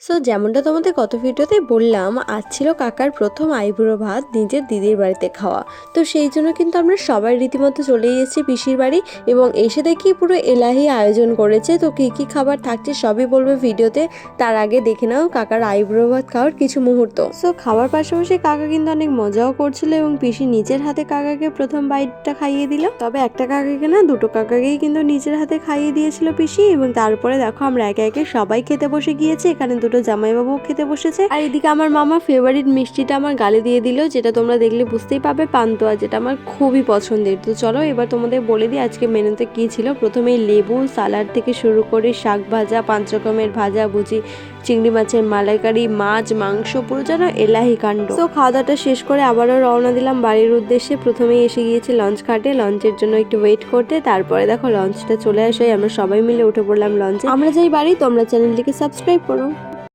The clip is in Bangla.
সো যেমনটা তোমাদের গত ভিডিওতে বললাম, আজ ছিল কাকার প্রথম আইবুড়ো ভাত নিজের দিদির বাড়িতে খাওয়া। তো সেই জন্য কিন্তু আমরা সবাই রীতিমতো চলে গেছি পিসির বাড়ি এবং এসে দেখি পুরো এলাহি আয়োজন করেছে। তো কী কী খাবার থাকছে সবই বলবো ভিডিওতে, তার আগে দেখে নাও কাকার আইবুড়ো ভাত খাওয়ার কিছু মুহূর্ত। সো খাওয়ার পাশাপাশি কাকা কিন্তু অনেক মজাও করছিল এবং পিসি নিজের হাতে কাকাকে প্রথম বাইটটা খাইয়ে দিল। তবে একটা কাকাকে না, দুটো কাকাকেই কিন্তু নিজের হাতে খাইয়ে দিয়েছিল পিসি। এবং তারপরে দেখো আমরা একে একে সবাই খেতে বসে গিয়েছি। এখানে দুটো জামাইবাবু খেতে বসেছে, আর এদিকে আমার মামা ফেভারিট মিষ্টিটা আমার গালে দিয়ে দিল, যেটা তোমরা দেখলে বুঝতেই পাবে, পান্তুয়া, যেটা আমার খুবই পছন্দের। তো চলো এবার তোমাদের বলে দিই আজকে মেনুতে কি ছিল। প্রথমেই লেবু, সালাড থেকে শুরু করে শাক ভাজা, 5 রকমের ভাজা ভুজি, চিংড়ি মাছের মালাইকারি, মাছ, মাংস, পুরো যেন এলাহি কাণ্ড। তো খাওয়া দাওয়াটা শেষ করে আবারও রওনা দিলাম বাড়ির উদ্দেশ্যে। প্রথমেই এসে গিয়েছি লঞ্চ ঘাটে, লঞ্চের জন্য একটু ওয়েট করতে। তারপরে দেখো লঞ্চটা চলে আসে, আমরা সবাই মিলে উঠে পড়লাম লঞ্চে। আমরা যাই বাড়ি, তোমরা চ্যানেলটিকে সাবস্ক্রাইব করো।